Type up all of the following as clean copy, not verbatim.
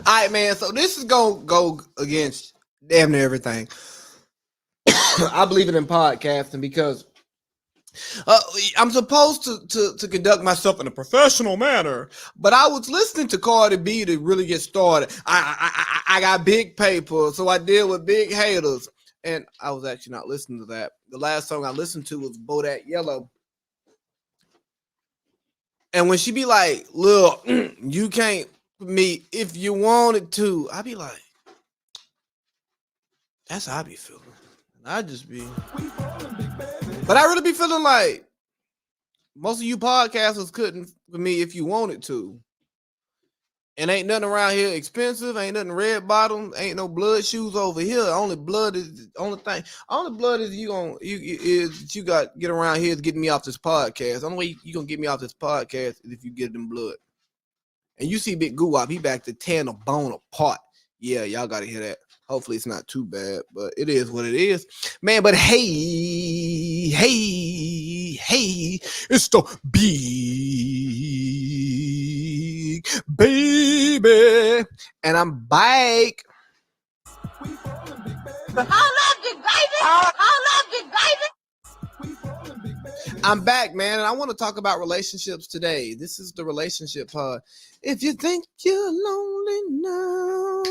All right, man. So this is gonna go against damn near everything. I believe it in podcasting because uh, I'm supposed to conduct myself in a professional manner. But I was listening to Cardi B to really get started. I got big paper, so I deal with big haters. And I was actually not listening to that. The last song I listened to was Bodak Yellow. And when she be like, look, you can't me if you wanted to, I be like, that's how I be feeling. I just be, but I really be feeling like most of you podcasters couldn't for me if you wanted to. And ain't nothing around here expensive. Ain't nothing red bottom. Ain't no blood shoes over here. Only blood is the only thing. Only blood is you got get around here is getting me off this podcast. The only way you gonna get me off this podcast is if you get them blood. And you see Big Goo Wop, he back to tearing a bone apart. Yeah, y'all gotta hear that. Hopefully it's not too bad, but it is what it is. Man, but hey, it's the big baby. And I'm back. I'm back, man, and I want to talk about relationships today. This is the relationship pod. If you think you're lonely now,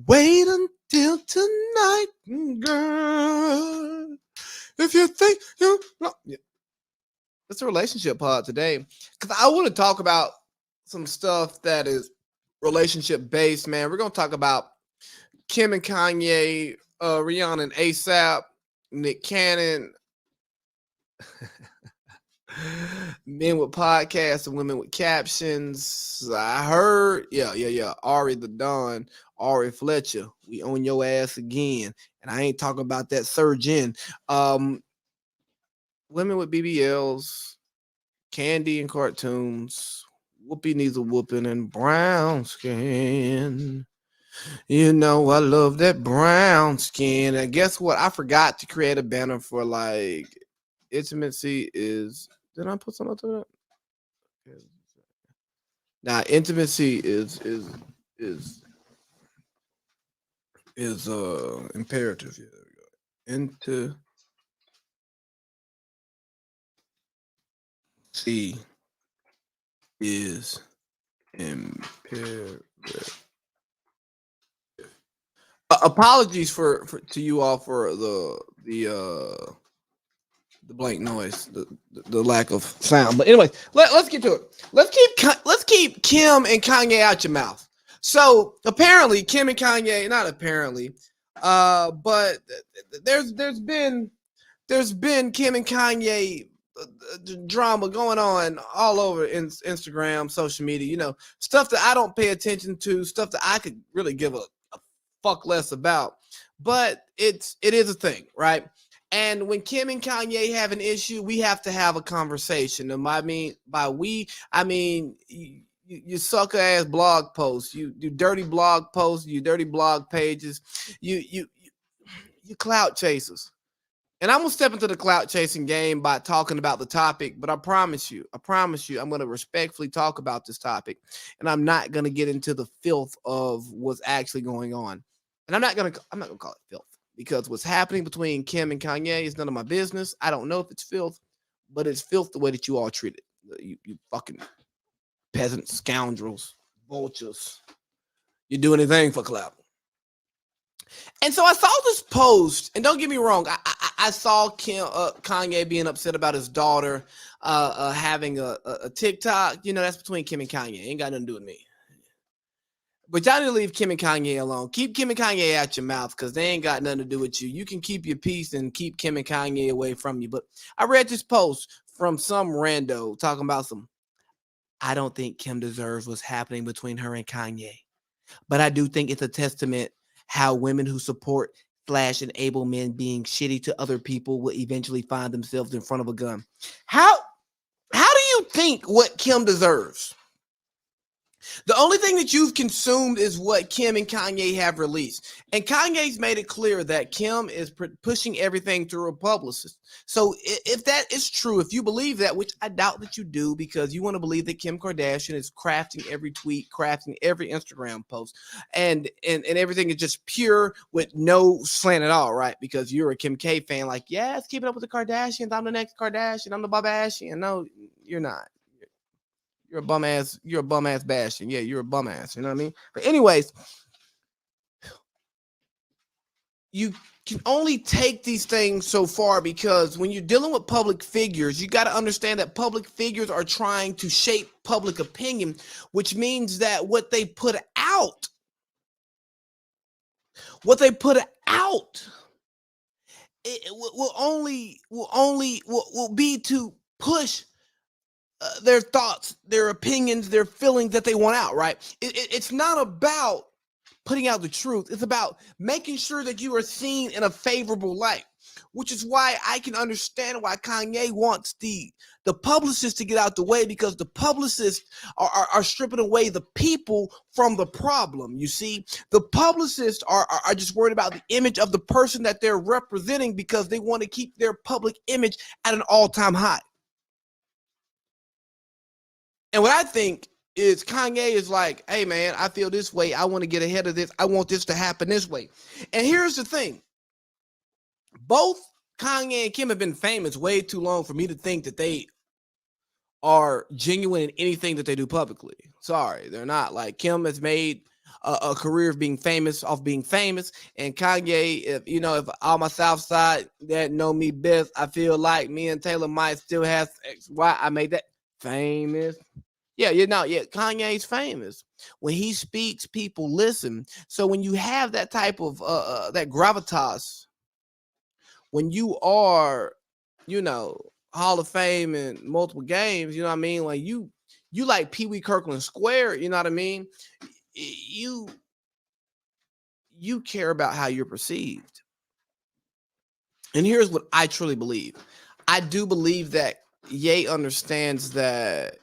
wait until tonight, girl. If you think you're lonely. It's a relationship pod today because I want to talk about some stuff that is relationship based, man. We're going to talk about Kim and Kanye, Rihanna and ASAP, Nick Cannon, men with podcasts and women with captions. I heard, yeah. Ari the Don, Ari Fletcher, we on your ass again. And I ain't talking about that surgeon. Women with BBLs, candy and cartoons, Whoopi needs a whooping and brown skin. You know, I love that brown skin. And guess what? I forgot to create a banner for like intimacy is. Did I put something up to that? Now, intimacy is imperative. Yeah, there we go. Intimacy is imperative. Apologies for to you all for the blank noise, the lack of sound. But anyway, let's get to it. Let's keep Kim and Kanye out your mouth. So apparently, Kim and Kanye, not apparently, but there's been Kim and Kanye drama going on all over Instagram, social media. You know, stuff that I don't pay attention to, stuff that I could really give a fuck less about. But it is a thing, right? And when Kim and Kanye have an issue, we have to have a conversation. And I mean, by we, I mean you sucker ass blog posts, you dirty blog posts, you dirty blog pages, you clout chasers. And I'm gonna step into the clout chasing game by talking about the topic, but I promise you, I'm gonna respectfully talk about this topic, and I'm not gonna get into the filth of what's actually going on. And I'm not gonna call it filth because what's happening between Kim and Kanye is none of my business. I don't know if it's filth, but it's filth the way that you all treat it. You fucking peasant scoundrels, vultures. You do anything for clout. And so I saw this post, and don't get me wrong, I saw Kanye being upset about his daughter having a TikTok. You know, that's between Kim and Kanye. Ain't got nothing to do with me. But y'all need to leave Kim and Kanye alone. Keep Kim and Kanye out your mouth because they ain't got nothing to do with you. You can keep your peace and keep Kim and Kanye away from you. But I read this post from some rando talking about I don't think Kim deserves what's happening between her and Kanye. But I do think it's a testament how women who support / enable men being shitty to other people will eventually find themselves in front of a gun. How do you think what Kim deserves? The only thing that you've consumed is what Kim and Kanye have released. And Kanye's made it clear that Kim is pushing everything through a publicist. So if that is true, if you believe that, which I doubt that you do, because you want to believe that Kim Kardashian is crafting every tweet, crafting every Instagram post, and everything is just pure with no slant at all, right? Because you're a Kim K fan, like, yes, keep it up with the Kardashians. I'm the next Kardashian. I'm the Bobashian. No, you're not. You're a bum ass. You're a bum ass bashing. Yeah, you're a bum ass. You know what I mean? But anyways, you can only take these things so far, because when you're dealing with public figures, you got to understand that public figures are trying to shape public opinion, which means that what they put out, it will be to push their thoughts, their opinions, their feelings that they want out, right? It's not about putting out the truth. It's about making sure that you are seen in a favorable light, which is why I can understand why Kanye wants the publicists to get out the way, because the publicists are stripping away the people from the problem. You see, the publicists are just worried about the image of the person that they're representing, because they want to keep their public image at an all-time high. And what I think is Kanye is like, hey, man, I feel this way. I want to get ahead of this. I want this to happen this way. And here's the thing. Both Kanye and Kim have been famous way too long for me to think that they are genuine in anything that they do publicly. Sorry, they're not. Like, Kim has made a career of being famous off being famous. And Kanye, if all my South Side that know me best, I feel like me and Taylor might still have why I made that famous. Yeah, Kanye's famous. When he speaks, people listen. So when you have that type of that gravitas, when you are, Hall of Fame and multiple games, you know what I mean? Like you like Pee Wee Kirkland Square, you know what I mean? You care about how you're perceived. And here's what I truly believe. I do believe that Ye understands that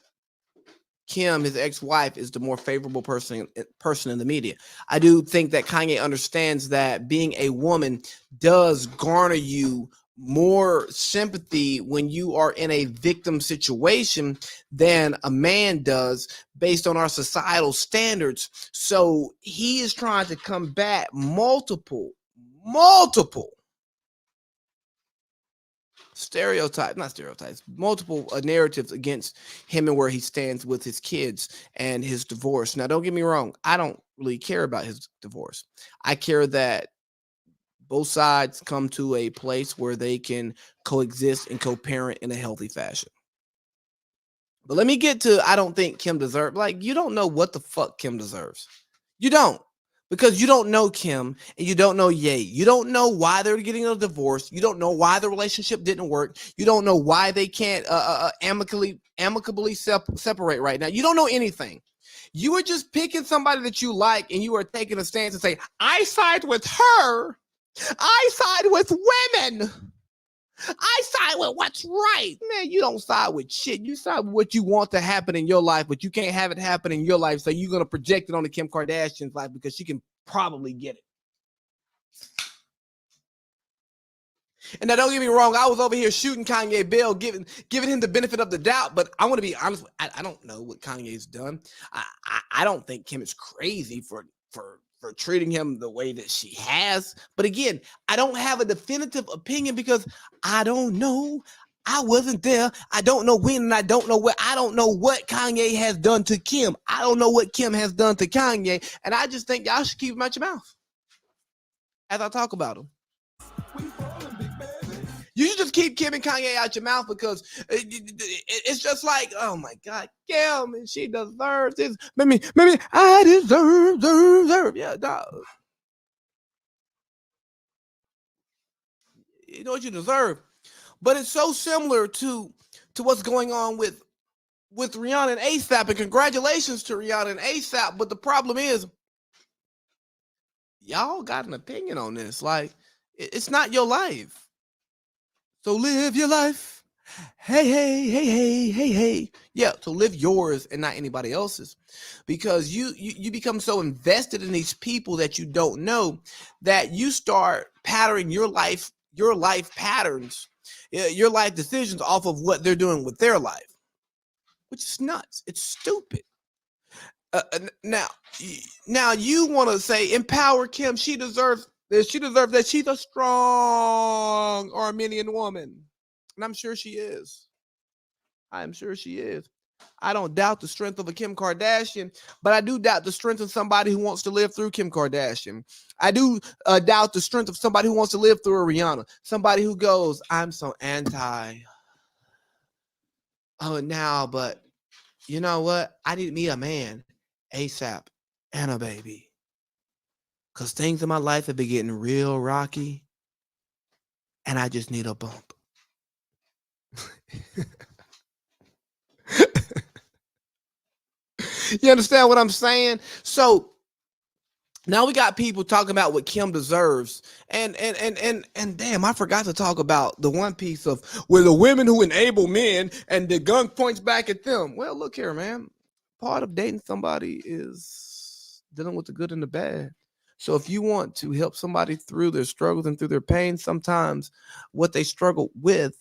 Kim, his ex-wife, is the more favorable person in the media. I do think that Kanye understands that being a woman does garner you more sympathy when you are in a victim situation than a man does, based on our societal standards. So he is trying to combat multiple multiple narratives against him and where he stands with his kids and his divorce. Now, don't get me wrong. I don't really care about his divorce. I care that both sides come to a place where they can coexist and co-parent in a healthy fashion. But let me get to, I don't think Kim deserves, like, you don't know what the fuck Kim deserves. You don't. Because you don't know Kim and you don't know Ye. You don't know why they're getting a divorce. You don't know why the relationship didn't work. You don't know why they can't amicably separate right now. You don't know anything. You are just picking somebody that you like, and you are taking a stance and say, I side with her. I side with women. I side with what's right. Man, you don't side with shit. You side with what you want to happen in your life, but you can't have it happen in your life. So you're going to project it on the Kim Kardashian's life because she can probably get it. And now, don't get me wrong. I was over here shooting Kanye Bill, giving him the benefit of the doubt. But I want to be honest. I don't know what Kanye's done. I don't think Kim is crazy for treating him the way that she has. But again, I don't have a definitive opinion because I don't know. I wasn't there. I don't know when, and I don't know where. I don't know what Kanye has done to Kim. I don't know what Kim has done to Kanye. And I just think y'all should keep him out your mouth as I talk about him. You should just keep Kim and Kanye out your mouth, because it's just like, oh my God, Kim, and she deserves this. Maybe I deserve. Yeah, dog. You know what you deserve. But it's so similar to what's going on with Rihanna and ASAP. And congratulations to Rihanna and ASAP. But the problem is, y'all got an opinion on this. Like, it's not your life. So live your life Hey, hey, hey, hey, hey, hey. Yeah, to live yours and not anybody else's. Because you become so invested in these people that you don't know that you start patterning your life patterns, your life decisions off of what they're doing with their life, which is nuts. It's stupid. Now, now you want to say empower Kim. She deserves this. She deserves that. She's a strong Armenian woman, and I'm sure she is. I am sure she is. I don't doubt the strength of a Kim Kardashian, but I do doubt the strength of somebody who wants to live through Kim Kardashian. I do doubt the strength of somebody who wants to live through a Rihanna. Somebody who goes, I'm so anti. Oh, now, but you know what? I need me a man ASAP and a baby. Because things in my life have been getting real rocky, and I just need a bump. You understand what I'm saying? So now we got people talking about what Kim deserves, and damn, I forgot to talk about the one piece of where the women who enable men and the gun points back at them. Well, look here, man. Part of dating somebody is dealing with the good and the bad. So if you want to help somebody through their struggles and through their pain, sometimes what they struggle with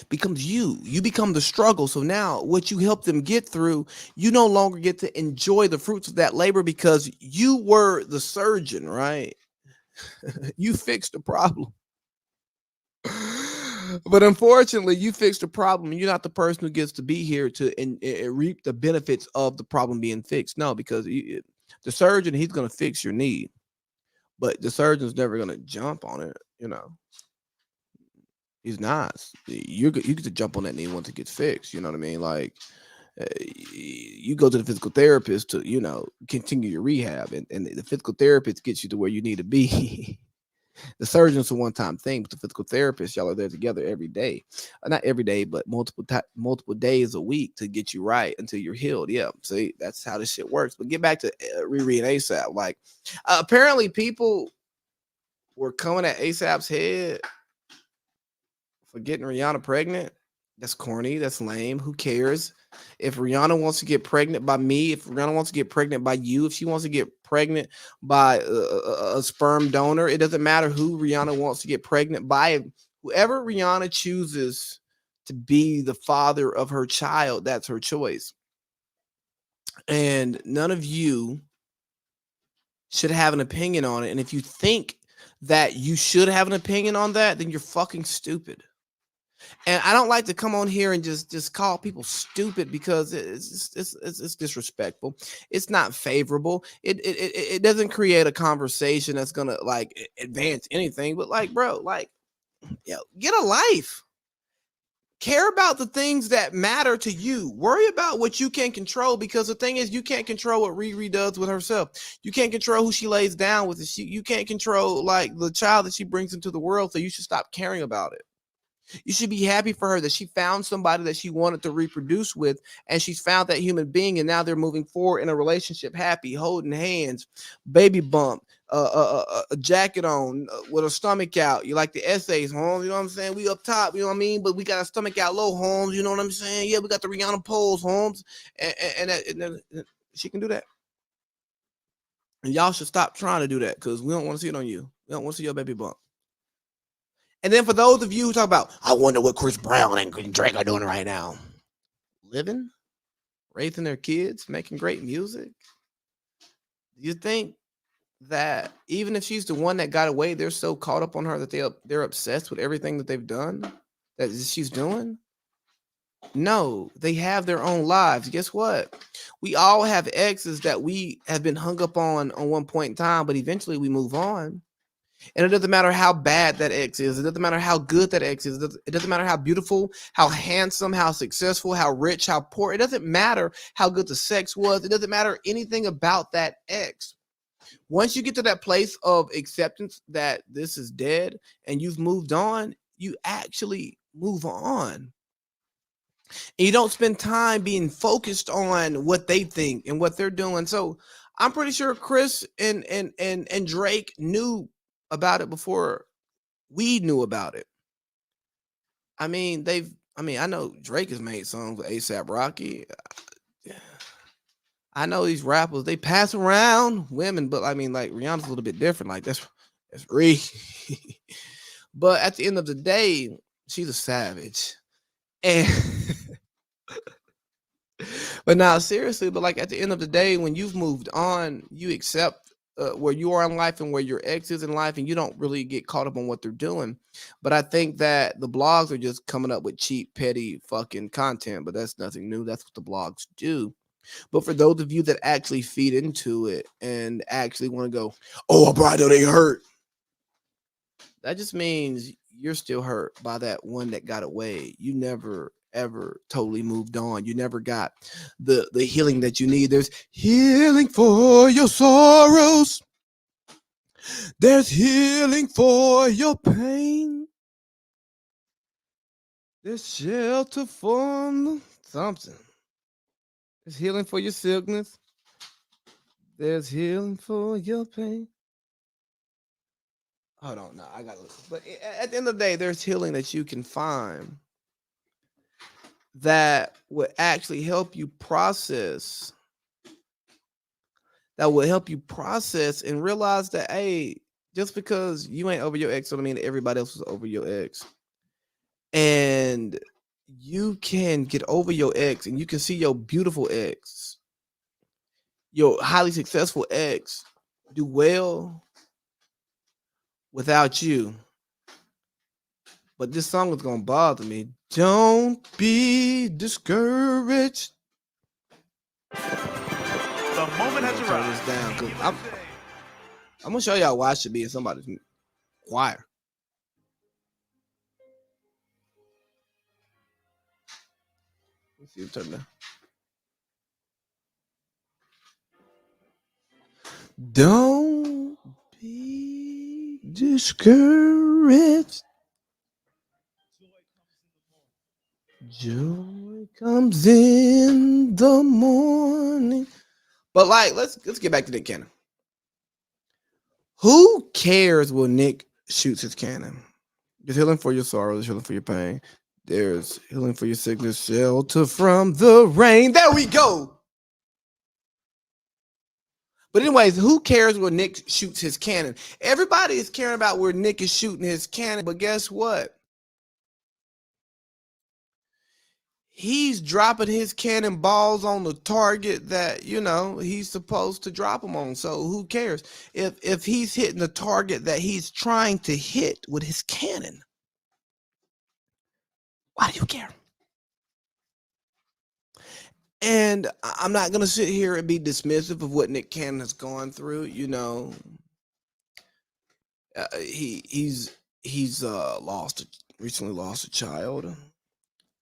becomes you. You become the struggle. So now what you help them get through, you no longer get to enjoy the fruits of that labor because you were the surgeon, right? You fixed the problem. But unfortunately, you fixed the problem. You're not the person who gets to be here to reap the benefits of the problem being fixed. No, because the surgeon, he's going to fix your need, but the surgeon's never going to jump on it. He's not. You get to jump on that knee once it gets fixed. You know what I mean? Like you go to the physical therapist to continue your rehab, and the physical therapist gets you to where you need to be. The surgeon's a one-time thing, but the physical therapist, y'all are there together every day, not every day, but multiple days a week to get you right until you're healed. Yeah, see, that's how this shit works. But get back to Riri and ASAP. Like, apparently, people were coming at ASAP's head for getting Rihanna pregnant. That's corny. That's lame. Who cares? If Rihanna wants to get pregnant by me, if Rihanna wants to get pregnant by you, if she wants to get pregnant by a sperm donor, it doesn't matter who Rihanna wants to get pregnant by. Whoever Rihanna chooses to be the father of her child, that's her choice. And none of you should have an opinion on it. And if you think that you should have an opinion on that, then you're fucking stupid. And I don't like to come on here and just call people stupid because it's disrespectful. It's not favorable. It doesn't create a conversation that's gonna like advance anything. But like, bro, like, get a life. Care about the things that matter to you. Worry about what you can control, because the thing is, you can't control what Riri does with herself. You can't control who she lays down with. You can't control like the child that she brings into the world. So you should stop caring about it. You should be happy for her that she found somebody that she wanted to reproduce with, and she's found that human being, and now they're moving forward in a relationship, happy, holding hands, baby bump, a jacket on with a stomach out. You like the essays, Holmes? You know what I'm saying? We up top, you know what I mean? But we got a stomach out low, Holmes. You know what I'm saying? Yeah, we got the Rihanna pose, Holmes, and she can do that. And y'all should stop trying to do that because we don't want to see it on you. We don't want to see your baby bump. And then for those of you who talk about, I wonder what Chris Brown and Drake are doing right now. Living, raising their kids, making great music. Do you think that even if she's the one that got away, they're so caught up on her that they're obsessed with everything that they've done, that she's doing? No, they have their own lives. Guess what? We all have exes that we have been hung up on one point in time, but eventually we move on. And it doesn't matter how bad that ex is. It doesn't matter how good that ex is. It doesn't matter how beautiful, how handsome, how successful, how rich, how poor. It doesn't matter how good the sex was. It doesn't matter anything about that ex. Once you get to that place of acceptance that this is dead and you've moved on, you actually move on. And you don't spend time being focused on what they think and what they're doing. So I'm pretty sure Chris and Drake knew about it before we knew about it. I mean, I know Drake has made songs with ASAP Rocky. I know these rappers, they pass around women, but I mean, like Rihanna's a little bit different. Like that's Ree. But at the end of the day, she's a savage. And but now seriously, but like at the end of the day, when you've moved on, you accept where you are in life and where your ex is in life, and you don't really get caught up on what they're doing. But I think that the blogs are just coming up with cheap, petty fucking content, but that's nothing new. That's what the blogs do. But for those of you that actually feed into it and actually want to go, oh, bro, they hurt. That just means you're still hurt by that one that got away. You never ever totally moved on. You never got the healing that you need. There's healing for your sorrows. There's healing for your pain. There's shelter from something. There's healing for your sickness. There's healing for your pain. Hold on, no, I gotta listen. But at the end of the day, there's healing that you can find that would actually help you process. That will help you process and realize that, hey, just because you ain't over your ex doesn't mean that everybody else is over your ex. And you can get over your ex and you can see your beautiful ex, your highly successful ex, do well without you. But this song is gonna bother me. Don't be discouraged. The moment has Turn this down because I'm gonna show y'all why I should be in somebody's choir. Let's see, turn down. Don't be discouraged. Joy comes in the morning. But like, let's get back to Nick Cannon. Who cares when Nick shoots his cannon? There's healing for your sorrow. There's healing for your pain. There's healing for your sickness. Shelter from the rain. There we go. But anyways, who cares where Nick shoots his cannon? Everybody is caring about where Nick is shooting his cannon. But guess what? He's dropping his cannonballs on the target that, you know, he's supposed to drop them on. So who cares if he's hitting the target that he's trying to hit with his cannon? Why do you care? And I'm not going to sit here and be dismissive of what Nick Cannon has gone through. You know, he's recently lost a child.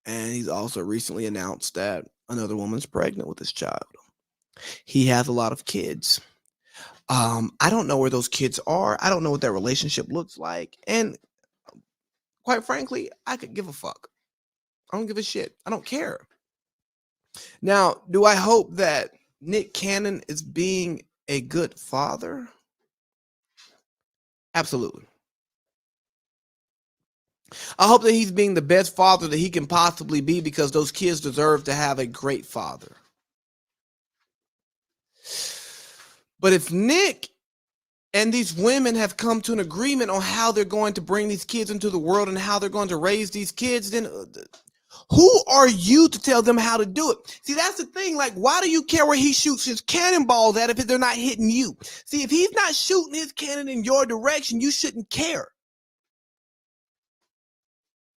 And he's also recently announced that another woman's pregnant with his child. He has a lot of kids. I don't know where those kids are. I don't know what their relationship looks like. And quite frankly, I could give a fuck. I don't give a shit. I don't care. Now, do I hope that Nick Cannon is being a good father? Absolutely. I hope that he's being the best father that he can possibly be because those kids deserve to have a great father. But if Nick and these women have come to an agreement on how they're going to bring these kids into the world and how they're going to raise these kids, then who are you to tell them how to do it? See, that's the thing. Like, why do you care where he shoots his cannonballs at if they're not hitting you? See, if he's not shooting his cannon in your direction, you shouldn't care.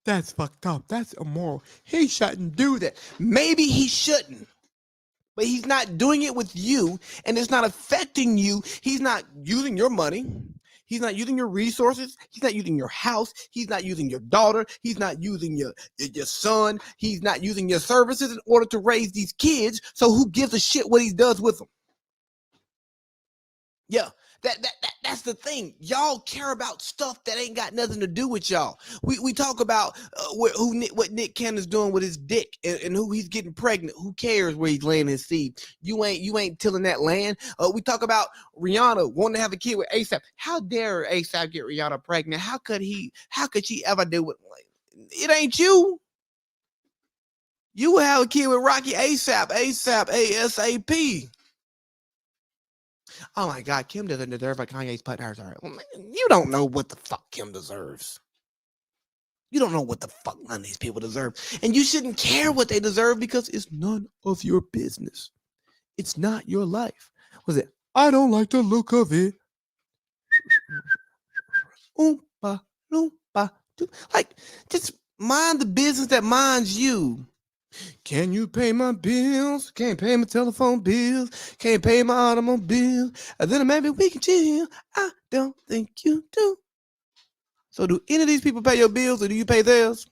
That's fucked up. That's immoral. He shouldn't do that. Maybe he shouldn't. But he's not doing it with you, and it's not affecting you. He's not using your money. He's not using your resources. He's not using your house. He's not using your daughter. He's not using your son. He's not using your services in order to raise these kids. So who gives a shit what he does with them? Yeah. That's the thing. Y'all care about stuff that ain't got nothing to do with y'all. We talk about what Nick Cannon's doing with his dick and who he's getting pregnant. Who cares where he's laying his seed? You ain't tilling that land. We talk about Rihanna wanting to have a kid with ASAP. How dare ASAP get Rihanna pregnant? How could she ever do it? It ain't you. You will have a kid with Rocky ASAP, ASAP. Oh my God, Kim doesn't deserve what Kanye's putting hers on. Well, you don't know what the fuck Kim deserves. You don't know what the fuck none of these people deserve. And you shouldn't care what they deserve because it's none of your business. It's not your life. Was it? I don't like the look of it. Oompa, loompa. Like, just mind the business that minds you. Can you pay my bills? Can't pay my telephone bills. Can't pay my automobile. And then maybe we can chill. I don't think you do. So do any of these people pay your bills or do you pay theirs?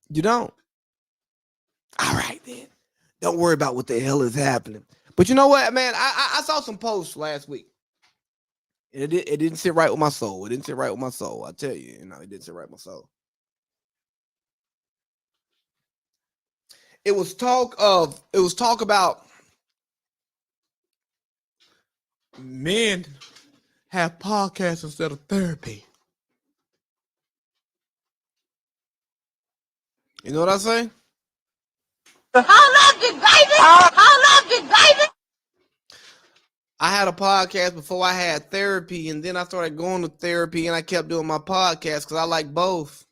You don't. All right, then. Don't worry about what the hell is happening. But you know what, man? I saw some posts last week. It didn't sit right with my soul. It didn't sit right with my soul. I tell you, it didn't sit right with my soul. It was talk about men have podcasts instead of therapy. You know what I say? Hold up, you baby! Hold up, you baby! I had a podcast before I had therapy, and then I started going to therapy, and I kept doing my podcast because I like both.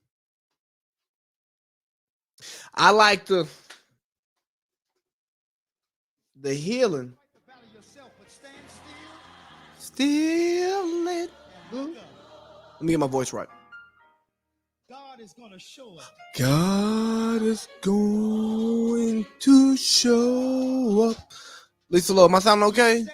I like the healing. Still let go. Let me get my voice right. God is going to show up. God is going to show up. Lisa Love, am I sounding okay?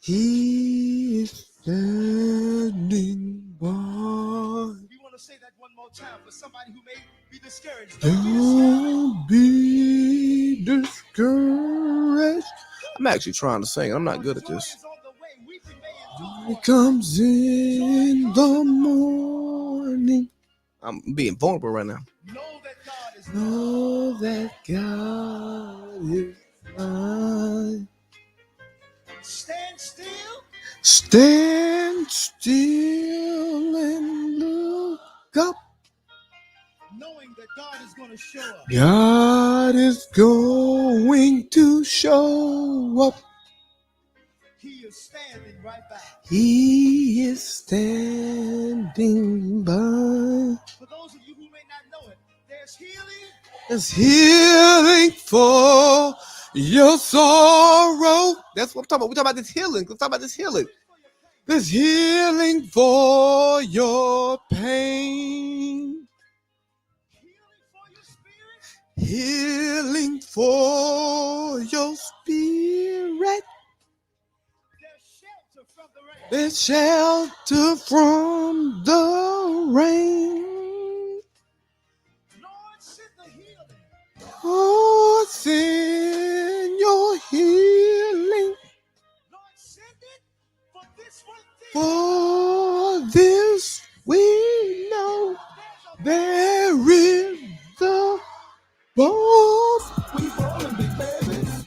He is standing by. We want to say that one more time for somebody who may be discouraged. Don't be discouraged. I'm actually trying to sing. I'm not good at this. Joy comes in the morning. I'm being vulnerable right now. Know that God is mine. Stand still. Stand still and look up. Knowing that God is going to show up. God is going to show up. He is standing right by. He is standing by. For those of you who may not know it, there's healing. There's healing for your sorrow. That's what I'm talking about. We're talking about this healing. Let's talk about this healing. There's healing for your pain. Healing for your spirit. There's shelter from the rain. Lord, send your healing. Lord, send it for this one thing. For this we know there is the bomb. We rolling big babies.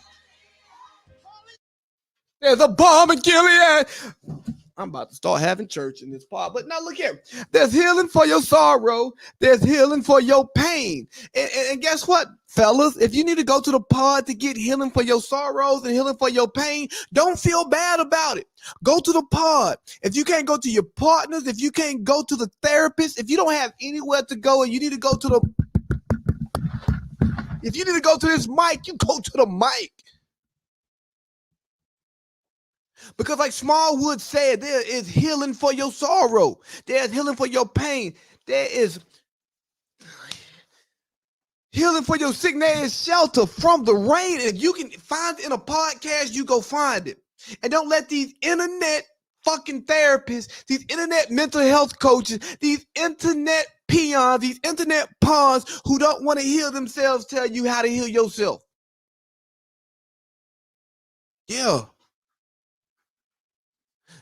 There's a bomb in Gilead. I'm about to start having church in this part. But now look here. There's healing for your sorrow. There's healing for your pain. And guess what, fellas? If you need to go to the pod to get healing for your sorrows and healing for your pain, don't feel bad about it. Go to the pod. If you can't go to your partners, if you can't go to the therapist, if you don't have anywhere to go and you need to go to if you need to go to this mic, you go to the mic. Because like Smallwood said, there is healing for your sorrow. There's healing for your pain. There is healing for your sickness. There is shelter from the rain. And if you can find it in a podcast, you go find it. And don't let these internet fucking therapists, these internet mental health coaches, these internet peons, these internet pawns who don't want to heal themselves tell you how to heal yourself. Yeah.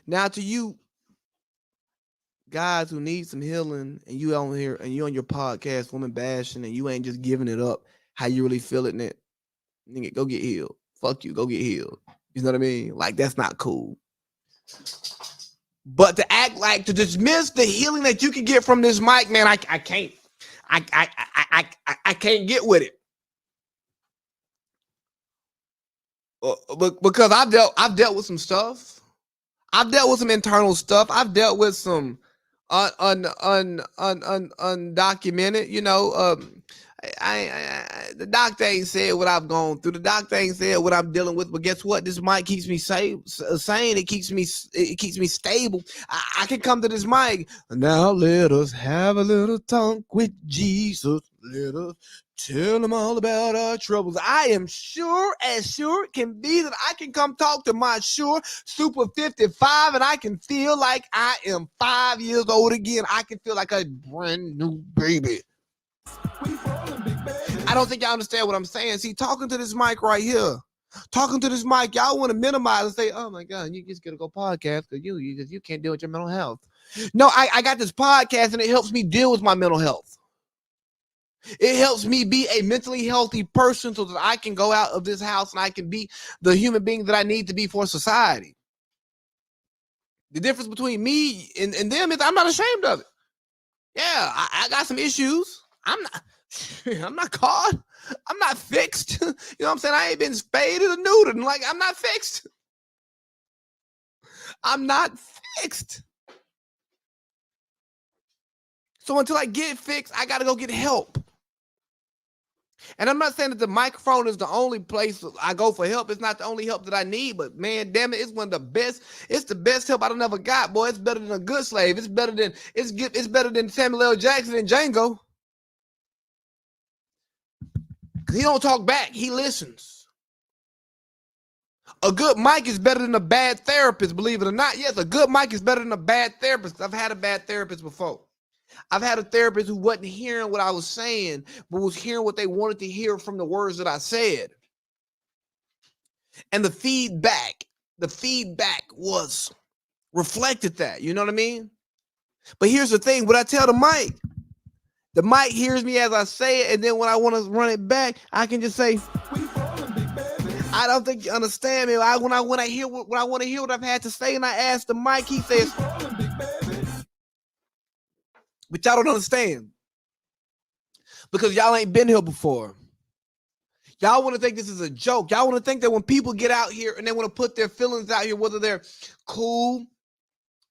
Now to you guys who need some healing, and you on here and you on your podcast, woman bashing, and you ain't just giving it up how you really feeling it, nigga, go get healed. Fuck you, go get healed. You know what I mean? Like, that's not cool. But to act like, to dismiss the healing that you can get from this mic, man, I can't. I can't get with it. Because I've dealt with some stuff. I've dealt with some internal stuff. I've dealt with some undocumented, the doctor ain't said what I've gone through. The doctor ain't said what I'm dealing with. But guess what? This mic keeps me sane. It keeps me stable. I can come to this mic. Now let us have a little talk with Jesus. Let us tell him all about our troubles. I am sure as sure it can be that I can come talk to my sure Super 55 and I can feel like I am 5 years old again. I can feel like a brand new baby. I don't think y'all understand what I'm saying. See, talking to this mic right here, y'all want to minimize and say, "Oh my God, you just gotta go podcast because you can't deal with your mental health." No, I got this podcast and it helps me deal with my mental health. It helps me be a mentally healthy person so that I can go out of this house and I can be the human being that I need to be for society. The difference between me and them is I'm not ashamed of it. Yeah, I got some issues. I'm not caught. I'm not fixed. You know what I'm saying? I ain't been spaded or neutered. Like, I'm not fixed. I'm not fixed. So until I get fixed, I got to go get help. And I'm not saying that the microphone is the only place I go for help. It's not the only help that I need, but man, damn it, it's one of the best. It's the best help I done ever got, boy. It's better than a good slave. It's better than Samuel L. Jackson and Django. He don't talk back. He listens. A good mic is better than a bad therapist, believe it or not. Yes, a good mic is better than a bad therapist. I've had a bad therapist before. I've had a therapist who wasn't hearing what I was saying, but was hearing what they wanted to hear from the words that I said. And the feedback was reflected that. You know what I mean? But here's the thing. What I tell the mic hears me as I say it, and then when I want to run it back, I can just say, I don't think you understand me. When I want to hear what I've had to say, and I ask the mic, he says, but y'all don't understand because y'all ain't been here before. Y'all want to think this is a joke. Y'all want to think that when people get out here and they want to put their feelings out here, whether they're cool,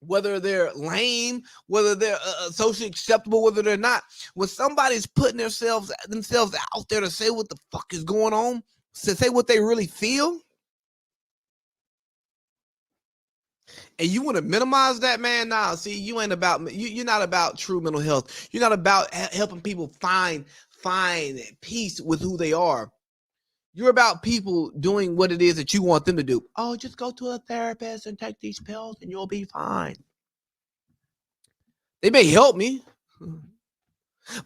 whether they're lame, whether they're socially acceptable, whether they're not, when somebody's putting themselves out there to say what the fuck is going on, to say what they really feel, and you want to minimize that, man, nah, see, you ain't about, you're not about true mental health. You're not about helping people find peace with who they are. You're about people doing what it is that you want them to do. Oh, just go to a therapist and take these pills and you'll be fine. They may help me,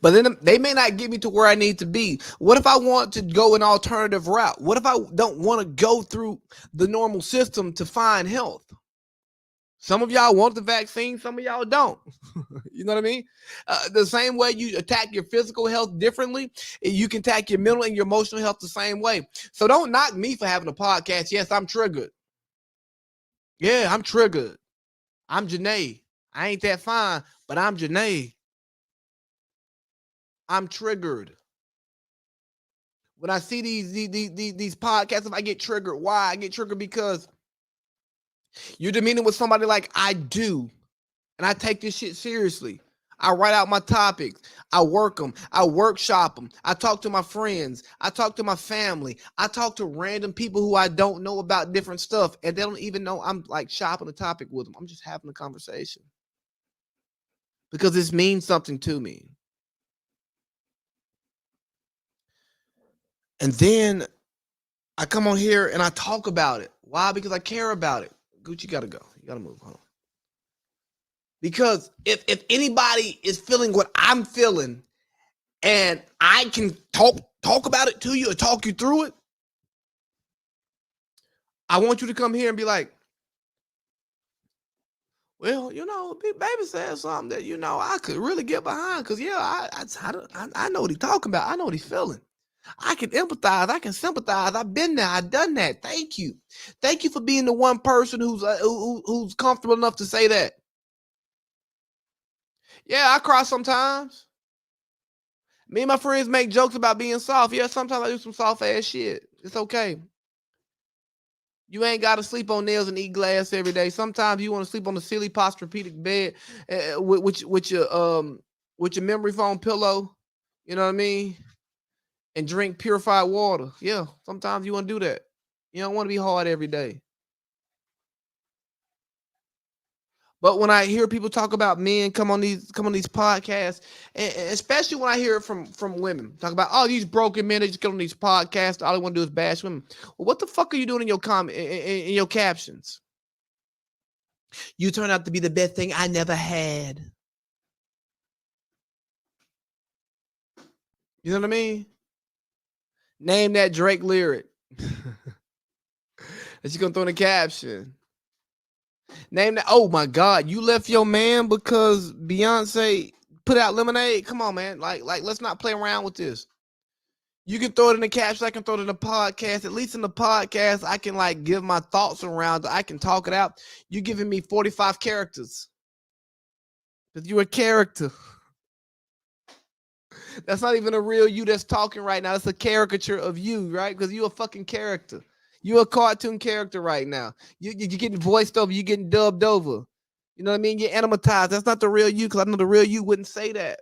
but then they may not get me to where I need to be. What if I want to go an alternative route? What if I don't want to go through the normal system to find health? Some of y'all want the vaccine, some of y'all don't. You know what I mean? The same way you attack your physical health differently, you can attack your mental and your emotional health the same way. So don't knock me for having a podcast. Yes, I'm triggered. Yeah, I'm triggered. I'm Janae. I ain't that fine, but I'm Janae. I'm triggered. When I see these podcasts, if I get triggered, why? I get triggered because you're demeaning with somebody like I do. And I take this shit seriously. I write out my topics. I work them. I workshop them. I talk to my friends. I talk to my family. I talk to random people who I don't know about different stuff. And they don't even know I'm like shopping a topic with them. I'm just having a conversation. Because this means something to me. And then I come on here and I talk about it. Why? Because I care about it. Gucci, you gotta go. You gotta move home. Because if anybody is feeling what I'm feeling and I can talk about it to you or talk you through it, I want you to come here and be like, Well, baby said something that I could really get behind. Cause yeah, I know what he's talking about. I know what he's feeling. I can empathize. I can sympathize. I've been there. I've done that. Thank you. Thank you for being the one person who's comfortable enough to say that. Yeah, I cry sometimes. Me and my friends make jokes about being soft. Yeah, sometimes I do some soft ass shit. It's okay. You ain't got to sleep on nails and eat glass every day. Sometimes you want to sleep on a silly posturepedic bed with your memory foam pillow. You know what I mean? And drink purified water. Yeah, sometimes you want to do that. You don't want to be hard every day. But when I hear people talk about men come on these podcasts, and especially when I hear it from women, talk about these broken men, they just get on these podcasts, all they want to do is bash women. Well, what the fuck are you doing in your in your captions? You turn out to be the best thing I never had. You know what I mean? Name that Drake lyric that you gonna throw in the caption. Name that. Oh my God, you left your man because Beyonce put out Lemonade. Come on, man. Like, let's not play around with this. You can throw it in the caption. I can throw it in the podcast. At least in the podcast, I can like give my thoughts around. I can talk it out. You giving me 45 characters because you're a character. That's not even a real you that's talking right now. It's a caricature of you, right? Because you're a fucking character. You're a cartoon character right now. You're getting voiced over. You're getting dubbed over. You know what I mean? You're animatized. That's not the real you, because I know the real you wouldn't say that.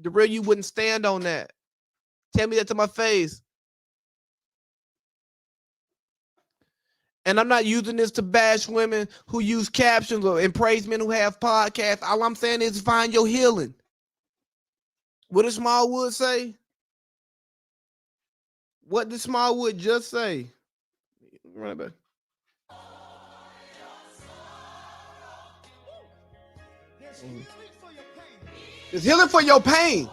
The real you wouldn't stand on that. Tell me that to my face. And I'm not using this to bash women who use captions and praise men who have podcasts. All I'm saying is find your healing. What did Smallwood say? What did Smallwood just say? Run it back. There's healing for your pain.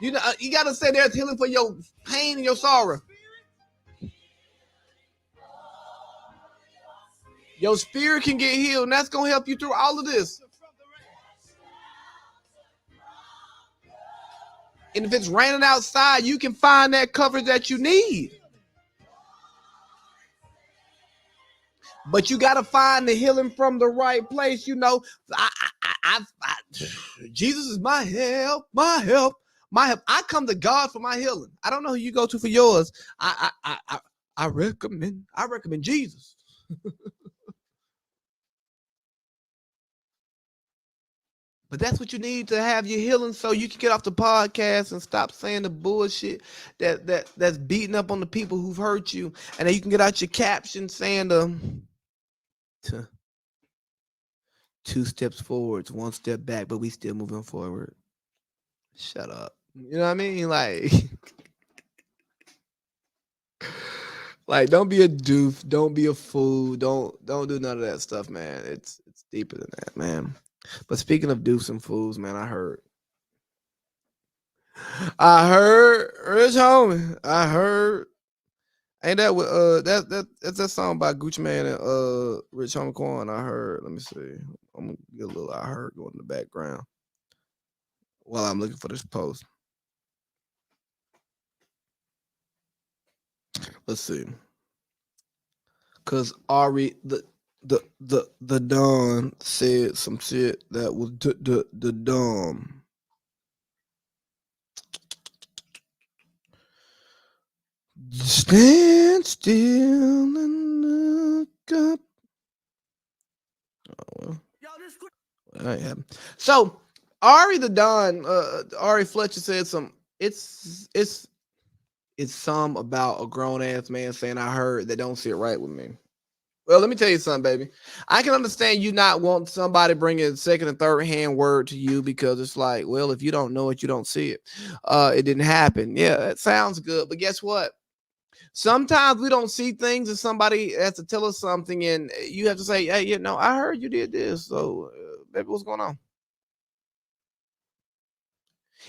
You know, you gotta say there's healing for your pain and your sorrow. Your spirit can get healed, and that's gonna help you through all of this. And if it's raining outside, you can find that coverage that you need. But you got to find the healing from the right place. You know, Jesus is my help, my help, my help. I come to God for my healing. I don't know who you go to for yours. I recommend Jesus. But that's what you need to have your healing, so you can get off the podcast and stop saying the bullshit that's beating up on the people who've hurt you, and then you can get out your caption saying two steps forwards, one step back, but we still moving forward. Shut up. You know what I mean? Like don't be a doof, don't be a fool, don't do none of that stuff, man. It's deeper than that, man. But speaking of doofs and fools, man, I heard Rich Homie. I heard. Ain't that what that's that song by Gucci Mane and Rich Homie Quan? I heard. Let me see. I'm gonna get a little I heard going in the background while I'm looking for this post. Let's see. Cause Ari the Don said some shit that was the dumb. Stand still and look up. Oh, well. I have. So Ari the Don, Ari Fletcher said some. It's some about a grown ass man saying I heard that don't sit right with me. Well, let me tell you something, baby. I can understand you not want somebody bringing second and third hand word to you, because it's like, well, if you don't know it, you don't see it. It didn't happen. Yeah, it sounds good, but guess what? Sometimes we don't see things, and somebody has to tell us something, and you have to say, hey, I heard you did this. So, baby, what's going on?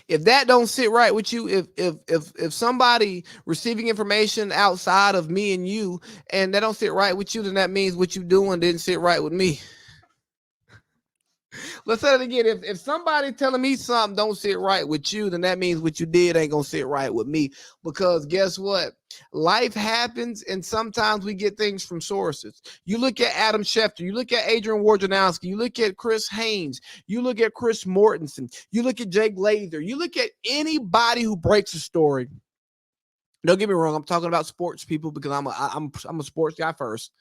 If that don't sit right with you, if somebody receiving information outside of me and you, and that don't sit right with you, then that means what you doing didn't sit right with me. Let's say it again. If somebody telling me something don't sit right with you, then that means what you did ain't gonna sit right with me. Because guess what? Life happens, and sometimes we get things from sources. You look at Adam Schefter, you look at Adrian Wojnarowski, you look at Chris Haynes, you look at Chris Mortensen, you look at Jake Lather, you look at anybody who breaks a story. Don't get me wrong. I'm talking about sports people because I'm a sports guy first.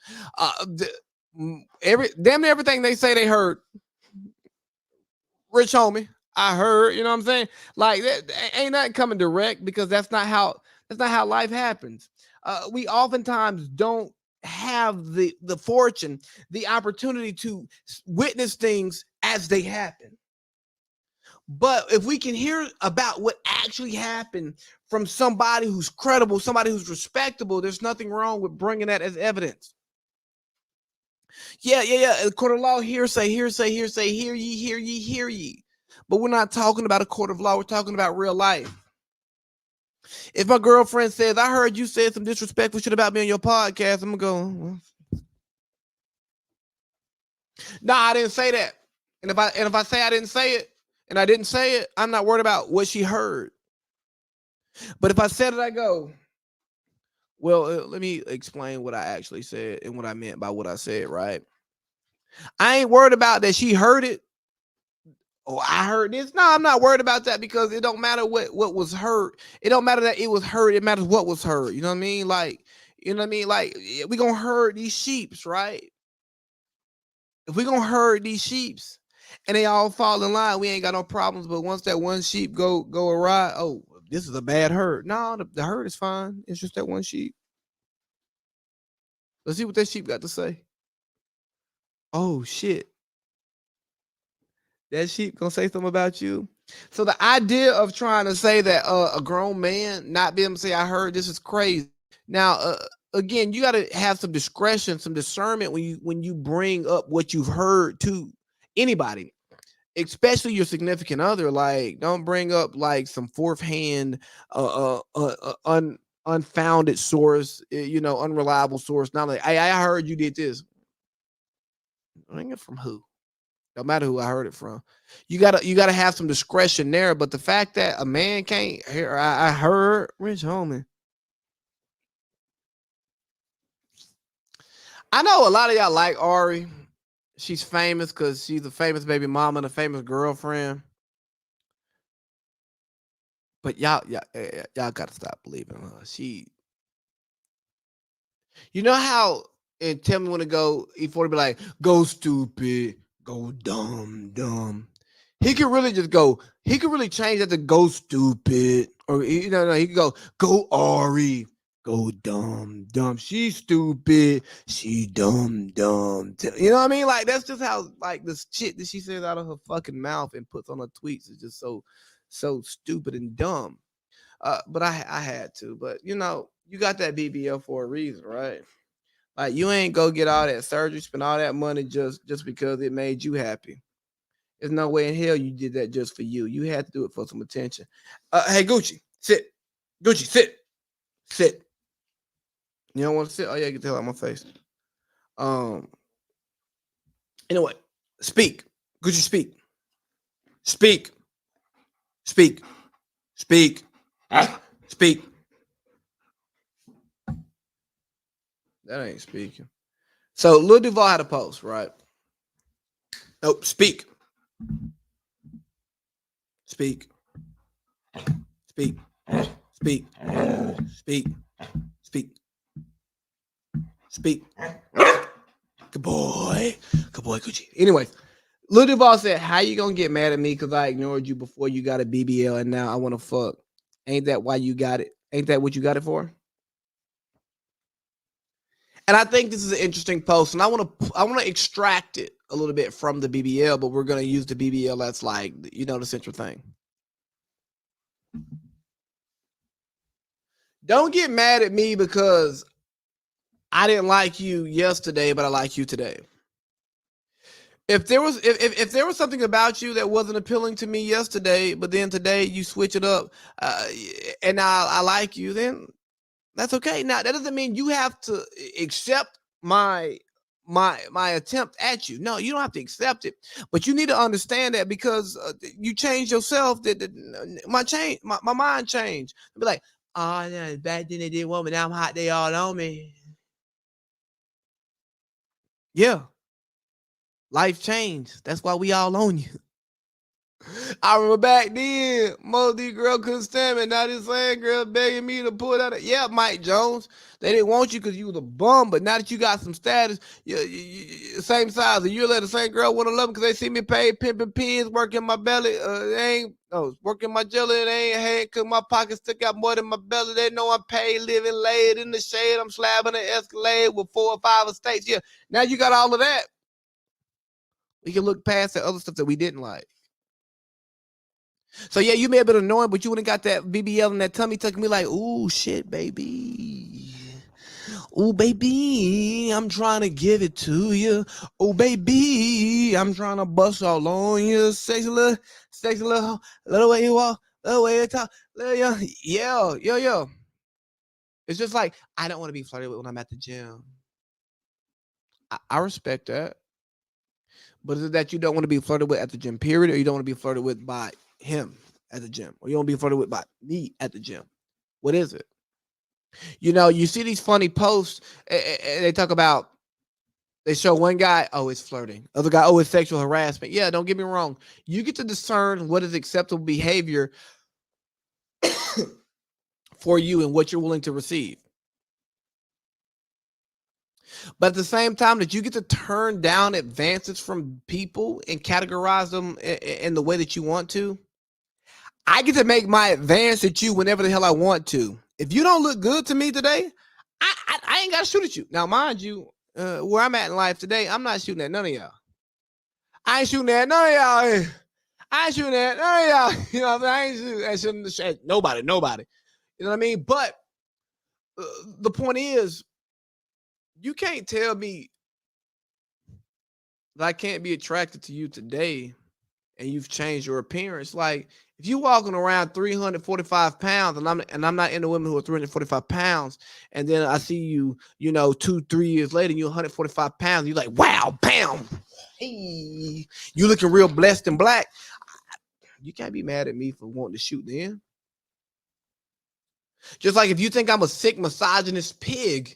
Damn near everything they say they heard. Rich homie, I heard. You know what I'm saying? Like that ain't nothing coming direct because that's not how life happens. We oftentimes don't have the fortune, the opportunity to witness things as they happen. But if we can hear about what actually happened from somebody who's credible, somebody who's respectable, there's nothing wrong with bringing that as evidence. Yeah. In court of law, hearsay, hear ye. But we're not talking about a court of law. We're talking about real life. If my girlfriend says, I heard you said some disrespectful shit about me on your podcast, I'm going to go, nah, I didn't say that. And if I say I didn't say it, and I didn't say it, I'm not worried about what she heard. But if I said it, I go, well, let me explain what I actually said and what I meant by what I said, right? I ain't worried about that she heard it. Oh, I heard this. No, I'm not worried about that because it don't matter what was heard. It don't matter that it was heard. It matters what was heard. You know what I mean? Like, you know what I mean? Like, we gonna herd these sheeps, right? If we gonna herd these sheeps and they all fall in line, we ain't got no problems. But once that one sheep go awry, oh, this is a bad herd. No, the herd is fine. It's just that one sheep. Let's see what that sheep got to say. Oh shit. That sheep gonna say something about you. So the idea of trying to say that a grown man not being able to say I heard this is crazy. Now, again, you got to have some discretion, some discernment when you bring up what you've heard to anybody, especially your significant other. Like, don't bring up like some fourth hand, unfounded source, unreliable source. Not like, hey, I heard you did this. Bring it from who? No matter who I heard it from. You gotta have some discretion there. But the fact that a man can't hear, I heard Rich homie. I know a lot of y'all like Ari. She's famous because she's a famous baby mama and a famous girlfriend. But y'all gotta stop believing her. You know how and tell me when to go, E40 be like, go stupid, go dumb. He could really just go, he could really change that to go stupid. Or he could go Ari, go dumb. She's stupid, she dumb. You know what I mean? Like, that's just how, like, this shit that she says out of her fucking mouth and puts on her tweets is just so stupid and dumb. But I had to. But you got that BBL for a reason, right? Like, you ain't go get all that surgery, spend all that money just because it made you happy. There's no way in hell you did that just for you. You had to do it for some attention. Hey, Gucci, sit. Gucci, sit. You don't want to sit? Oh yeah, get the hell out of my face. Anyway, speak. Gucci, speak. Speak. That ain't speaking. So Lil Duval had a post, right? Oh, speak. Speak. Good boy, Gucci. Anyway, Lil Duval said, how you gonna get mad at me because I ignored you before you got a BBL and now I want to fuck? Ain't that why you got it? Ain't that what you got it for? And I think this is an interesting post, and I want to extract it a little bit from the BBL, but we're gonna use the BBL as like the central thing. Don't get mad at me because I didn't like you yesterday, but I like you today. If there was something about you that wasn't appealing to me yesterday, but then today you switch it up, and now I like you, then that's okay. Now that doesn't mean you have to accept my my attempt at you. No, you don't have to accept it, but you need to understand that because you changed yourself. My mind changed. Be like, oh, yeah, back then they didn't want me. Now I'm hot. They all on me. Yeah, life changed. That's why we all on you. I remember back then, most of these girls couldn't stand me. Now this same girl begging me to pull out. Yeah, Mike Jones. They didn't want you because you was a bum, but now that you got some status, same size. A year later, the same girl want to love me because they see me pay pimping pins, working my belly. They ain't working my jelly. They ain't had because my pockets stick out more than my belly. They know I'm paid, living laid in the shade. I'm slabbing an Escalade with 4 or 5 estates. Yeah, now you got all of that. We can look past the other stuff that we didn't like. So yeah, you may have been annoying, but you wouldn't got that BBL and that tummy tucking me like, ooh, shit, baby. Ooh, baby, I'm trying to give it to you. Oh, baby, I'm trying to bust all on you. Sexy little way you walk, little way you talk, yeah. It's just like, I don't want to be flirted with when I'm at the gym. I respect that. But is it that you don't want to be flirted with at the gym, period, or you don't want to be flirted with by him at the gym, or you don't be flirted with by me at the gym? What is it? You see these funny posts, and they talk about, they show one guy, oh, it's flirting. Other guy, oh, it's sexual harassment. Yeah, don't get me wrong. You get to discern what is acceptable behavior for you and what you're willing to receive. But at the same time that you get to turn down advances from people and categorize them in the way that you want to, I get to make my advance at you whenever the hell I want to. If you don't look good to me today, I ain't got to shoot at you. Now, mind you, where I'm at in life today, I'm not shooting at none of y'all. I ain't shooting at none of y'all. I ain't shooting at none of y'all. You know what I mean? I ain't shooting at nobody. You know what I mean? But the point is, you can't tell me that I can't be attracted to you today and you've changed your appearance. Like, if you walking around 345 pounds and I'm not into women who are 345 pounds, and then I see you, 2-3 years later, and you're 145 pounds, you're like, wow, bam. Hey, you looking real blessed and black. You can't be mad at me for wanting to shoot then. Just like if you think I'm a sick misogynist pig,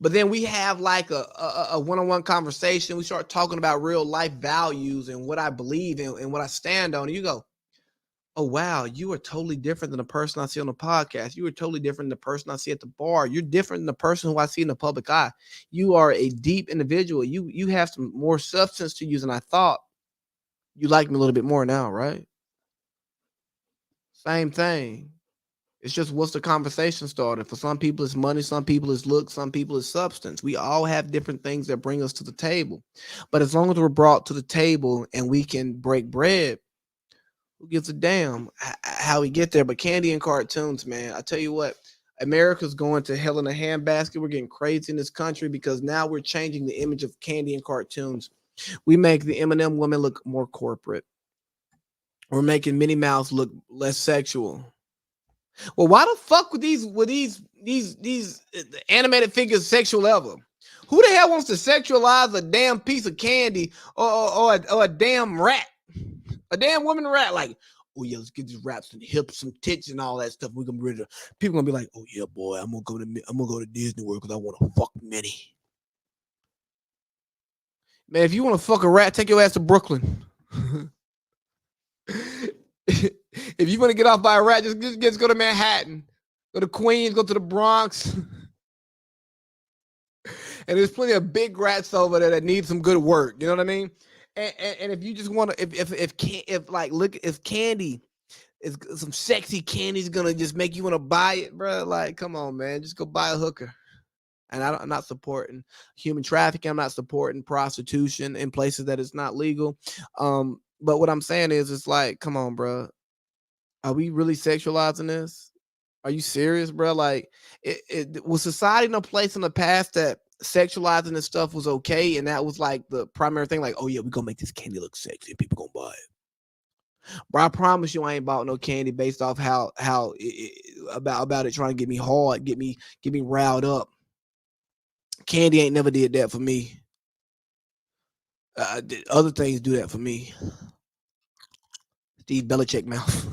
but then we have like a one-on-one conversation, we start talking about real life values and what I believe in and what I stand on, and you go, oh, wow, you are totally different than the person I see on the podcast. You are totally different than the person I see at the bar. You're different than the person who I see in the public eye. You are a deep individual. You have some more substance to you than I thought. You like me a little bit more now, right? Same thing. It's just what's the conversation starter. For some people, it's money. Some people, it's looks. Some people, it's substance. We all have different things that bring us to the table. But as long as we're brought to the table and we can break bread, who gives a damn how we get there? But candy and cartoons, man, I tell you what, America's going to hell in a handbasket. We're getting crazy in this country because now we're changing the image of candy and cartoons. We make the M&M woman look more corporate. We're making Minnie Mouse look less sexual. Well, why the fuck would these animated figures sexual ever? Who the hell wants to sexualize a damn piece of candy or a damn rat? A damn woman rat, like, oh yeah, let's get these wraps and hips and tits and all that stuff. We're gonna be ready to, people gonna be like, oh yeah, boy, I'm gonna go to Disney World because I want to fuck Minnie. Man, if you want to fuck a rat, take your ass to Brooklyn. If you want to get off by a rat, just go to Manhattan, go to Queens, go to the Bronx. And there's plenty of big rats over there that need some good work. You know what I mean? And if you just want to, if candy is some sexy candy is gonna just make you want to buy it, bro. Like, come on, man, just go buy a hooker. And I'm not supporting human trafficking. I'm not supporting prostitution in places that it's not legal. But what I'm saying is, it's like, come on, bro. Are we really sexualizing this? Are you serious, bro? Like, was society in a place in the past that sexualizing this stuff was okay, and that was like the primary thing? Like, oh yeah, we're gonna make this candy look sexy, and people gonna buy it. Bro, I promise you, I ain't bought no candy based off about it trying to get me hard, get me riled up. Candy ain't never did that for me. Other things do that for me. Steve Belichick mouth.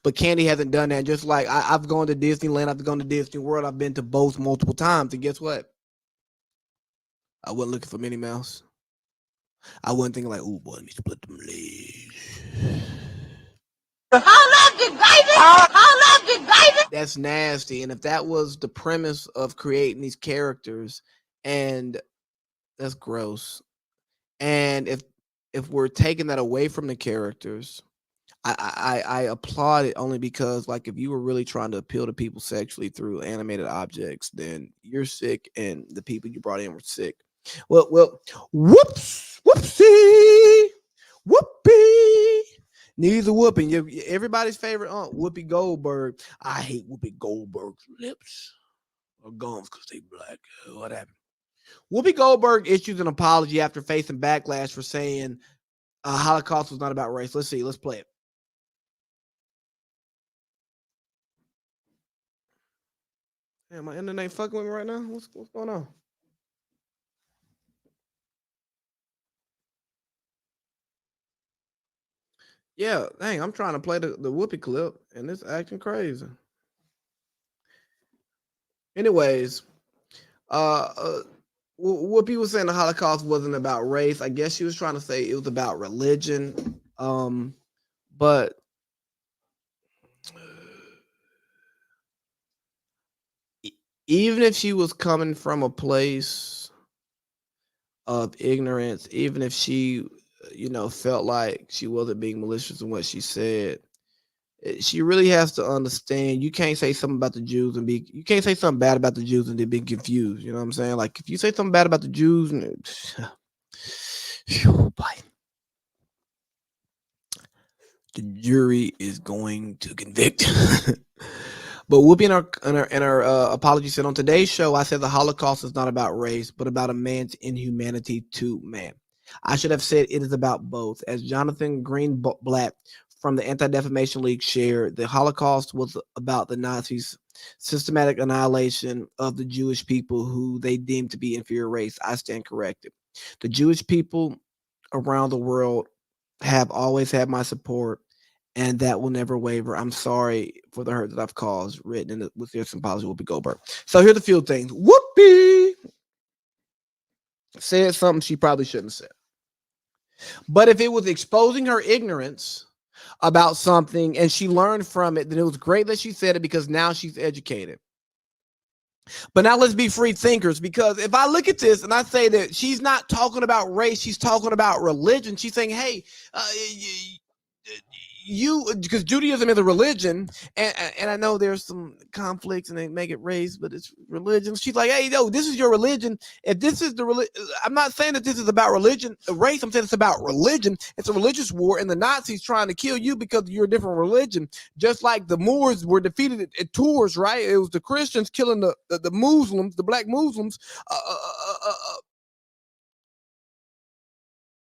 But Candy hasn't done that. Just like I've gone to Disneyland, I've gone to Disney World, I've been to both multiple times, and guess what? I wasn't looking for Minnie Mouse. I wasn't thinking like, "Ooh, boy, let me split them legs." Hold up, big baby. Hold up, big baby. That's nasty. And if that was the premise of creating these characters, and that's gross. And if we're taking that away from the characters, I applaud it only because, like, if you were really trying to appeal to people sexually through animated objects, then you're sick, and the people you brought in were sick. Well, whoopsie, whoopee. Needs a whooping. Everybody's favorite aunt, Whoopi Goldberg. I hate Whoopi Goldberg's lips or gums because they black. What happened? Whoopi Goldberg issues an apology after facing backlash for saying Holocaust was not about race. Let's see. Let's play it. Damn, my internet ain't fucking with me right now. What's going on? Yeah, dang, I'm trying to play the Whoopi clip, and it's acting crazy. Anyways, Whoopi was saying the Holocaust wasn't about race. I guess she was trying to say it was about religion. But even if she was coming from a place of ignorance, even if she, felt like she wasn't being malicious in what she said, she really has to understand you can't say something about the Jews and you can't say something bad about the Jews and then be confused. You know what I'm saying? Like, if you say something bad about the Jews, the jury is going to convict. But Whoopi in her apology said, on today's show, I said the Holocaust is not about race, but about a man's inhumanity to man. I should have said it is about both. As Jonathan Greenblatt from the Anti-Defamation League shared, the Holocaust was about the Nazis' systematic annihilation of the Jewish people who they deemed to be inferior race. I stand corrected. The Jewish people around the world have always had my support, and that will never waver. I'm sorry for the hurt that I've caused. Written with their apology, Whoopi Goldberg. So here's a few things. Whoopi said something she probably shouldn't have said. But if it was exposing her ignorance about something and she learned from it, then it was great that she said it because now she's educated. But now let's be free thinkers, because if I look at this and I say that she's not talking about race, she's talking about religion. She's saying, hey, because Judaism is a religion, and I know there's some conflicts and they make it race, but it's religion. She's like, hey, no, this is your religion. If this is the religion, I'm not saying that this is about religion, race. I'm saying it's about religion. It's a religious war, and the Nazis trying to kill you because you're a different religion. Just like the Moors were defeated at Tours, right? It was the Christians killing the Muslims, the black Muslims.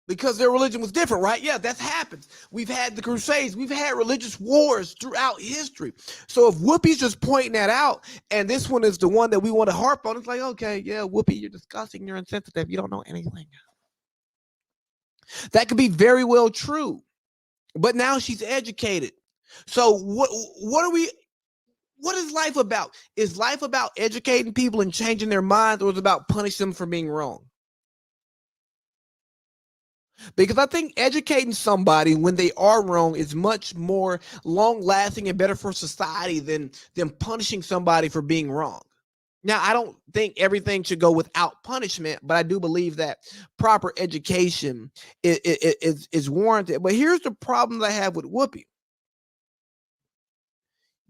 Because their religion was different, right? Yeah, that's happened. We've had the Crusades. We've had religious wars throughout history. So if Whoopi's just pointing that out, and this one is the one that we want to harp on, it's like, okay, yeah, Whoopi, you're disgusting. You're insensitive. You don't know anything. That could be very well true. But now she's educated. So what is life about? Is life about educating people and changing their minds, or is it about punishing them for being wrong? Because I think educating somebody when they are wrong is much more long lasting and better for society than punishing somebody for being wrong. Now, I don't think everything should go without punishment, but I do believe that proper education is warranted. But here's the problem that I have with Whoopi.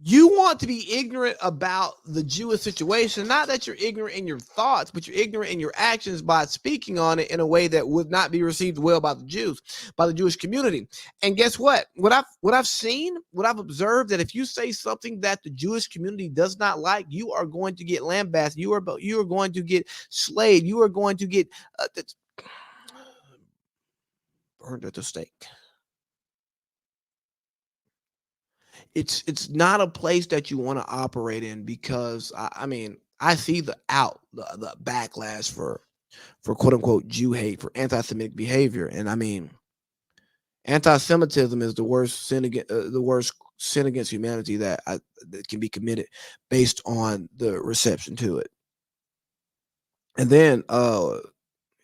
You want to be ignorant about the Jewish situation, not that you're ignorant in your thoughts, but you're ignorant in your actions by speaking on it in a way that would not be received well by the Jews, by the Jewish community. And guess what? What I've observed, that if you say something that the Jewish community does not like, you are going to get lambasted. You are going to get slayed. You are going to get burned at the stake. It's not a place that you want to operate in, because I mean, I see the backlash for quote unquote Jew hate, for anti-Semitic behavior. And I mean, anti-Semitism is the worst sin against humanity that can be committed based on the reception to it. And then, let's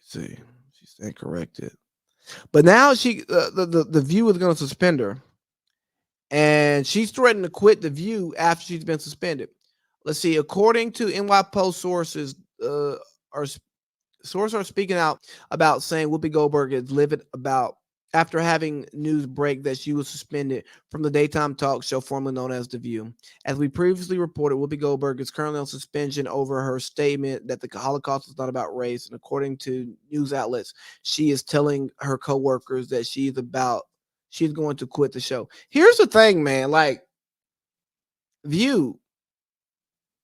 see, she's staying corrected. But now the View is going to suspend her, and she's threatened to quit the View after she's been suspended. Let's see. According to NY Post sources, are sources are speaking out about saying Whoopi Goldberg is livid about after having news break that she was suspended from the daytime talk show formerly known as The View. As we previously reported, Whoopi Goldberg is currently on suspension over her statement that the Holocaust is not about race. And according to news outlets, she is telling her coworkers that she's going to quit the show. Here's the thing, man. Like, View,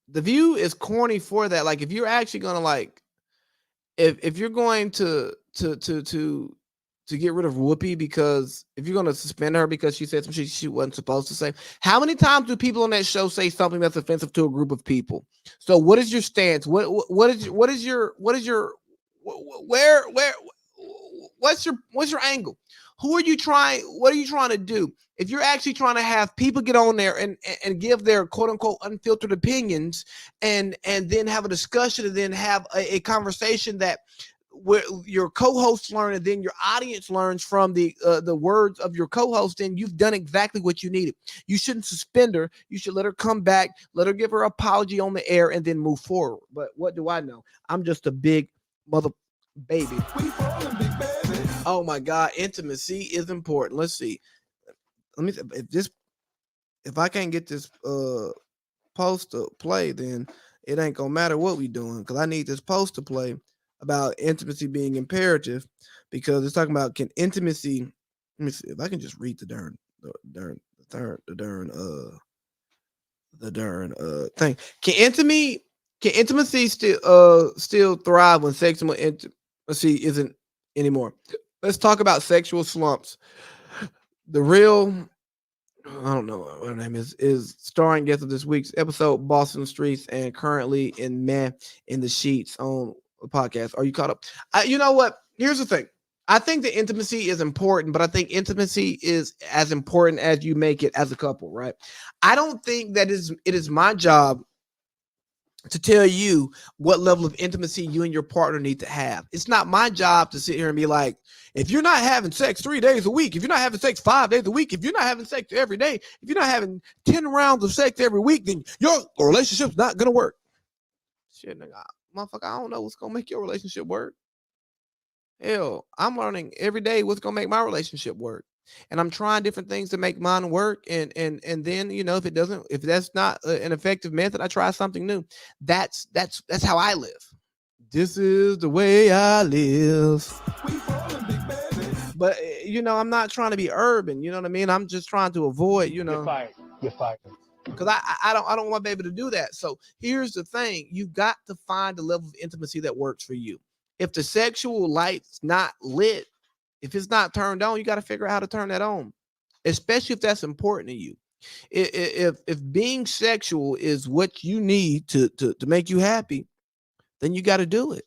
The View is corny for that. Like, if you're actually gonna like, if you're going to get rid of Whoopi, because if you're going to suspend her because she said something she wasn't supposed to say, how many times do people on that show say something that's offensive to a group of people? So what is your stance? What's your angle? What are you trying to do? If you're actually trying to have people get on there and give their quote unquote unfiltered opinions and then have a discussion and then have a conversation that where your co-hosts learn and then your audience learns from the words of your co-host, then you've done exactly what you needed. You shouldn't suspend her. You should let her come back, let her give her apology on the air, and then move forward. But what do I know? I'm just a big mother baby. Oh my God, intimacy is important. Let's see. Let me if I can't get this post to play, then it ain't gonna matter what we doing, because I need this post to play about intimacy being imperative, because it's talking about, can intimacy, let me see if I can just read the thing. Can intimacy still thrive when sexual intimacy isn't anymore? Let's talk about sexual slumps. The real, I don't know what her name is starring guest of this week's episode, Boston Streets, and currently in the Sheets on the podcast. Are you caught up? You know what? Here's the thing. I think the intimacy is important, but I think intimacy is as important as you make it as a couple, right? I don't think that it is my job to tell you what level of intimacy you and your partner need to have. It's not my job to sit here and be like, if you're not having sex 3 days a week, if you're not having sex 5 days a week, if you're not having sex every day, if you're not having 10 rounds of sex every week, then your relationship's not going to work. Shit, nigga, motherfucker, I don't know what's going to make your relationship work. Hell, I'm learning every day what's going to make my relationship work. And I'm trying different things to make mine work. And then, you know, if that's not an effective method, I try something new. That's how I live. This is the way I live. But, you know, I'm not trying to be urban. You know what I mean? I'm just trying to avoid, you know. You're fired. Because I don't want to be able to do that. So here's the thing. You got to find the level of intimacy that works for you. If the sexual light's not lit, if it's not turned on, you got to figure out how to turn that on, especially if that's important to you. If being sexual is what you need to make you happy, then you got to do it.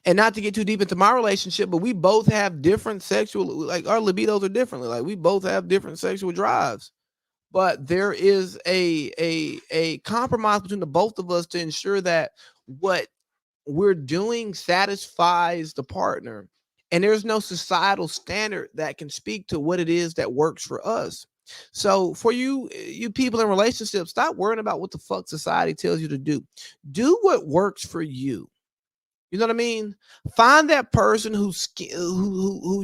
And not to get too deep into my relationship, but we both have different sexual, like our libidos are differently. Like we both have different sexual drives. But there is a compromise between the both of us to ensure that what we're doing satisfies the partner. And there's no societal standard that can speak to what it is that works for us. So for you people in relationships, stop worrying about what the fuck society tells you to do. Do what works for you. You know what I mean? Find that person who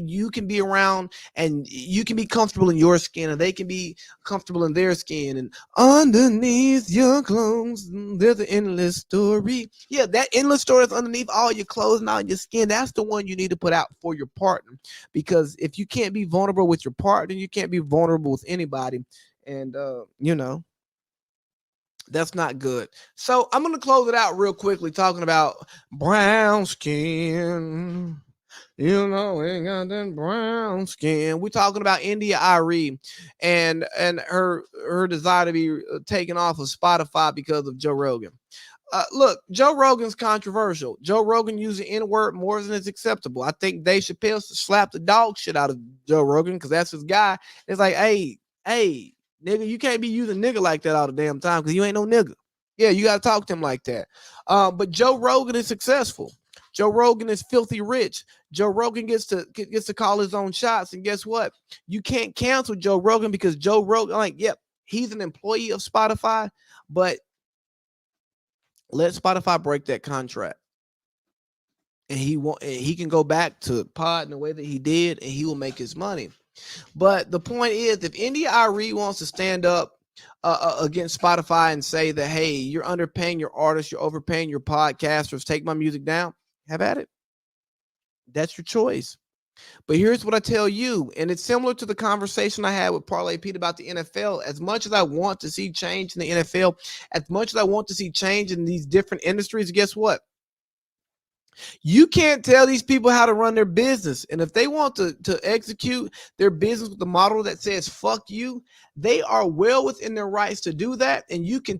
you can be around and you can be comfortable in your skin and they can be comfortable in their skin. And underneath your clothes, there's an endless story. Yeah, that endless story is underneath all your clothes and all your skin. That's the one you need to put out for your partner. Because if you can't be vulnerable with your partner, you can't be vulnerable with anybody. And, you know, that's not good. So I'm going to close it out real quickly talking about brown skin. You know, we got that brown skin. We're talking about India Arie and her desire to be taken off of Spotify because of Joe Rogan. Look, Joe Rogan's controversial. Joe Rogan using N-word more than is acceptable. I think Dave Chappelle should slap the dog shit out of Joe Rogan because that's his guy. It's like, hey, nigga, you can't be using nigga like that all the damn time because you ain't no nigga. Yeah, you gotta talk to him like that. But Joe Rogan is successful. Joe Rogan is filthy rich. Joe Rogan gets to call his own shots. And guess what? You can't cancel Joe Rogan because Joe Rogan, like, yep, he's an employee of Spotify, but let Spotify break that contract. And he can go back to pod in the way that he did, and he will make his money. But the point is, if India Ari wants to stand up against Spotify and say that, hey, you're underpaying your artists, you're overpaying your podcasters, take my music down, have at it. That's your choice. But here's what I tell you, and it's similar to the conversation I had with Parlay Pete about the NFL. As much as I want to see change in the NFL, as much as I want to see change in these different industries, guess what? You can't tell these people how to run their business. And if they want to execute their business with the model that says fuck you, they are well within their rights to do that. And you can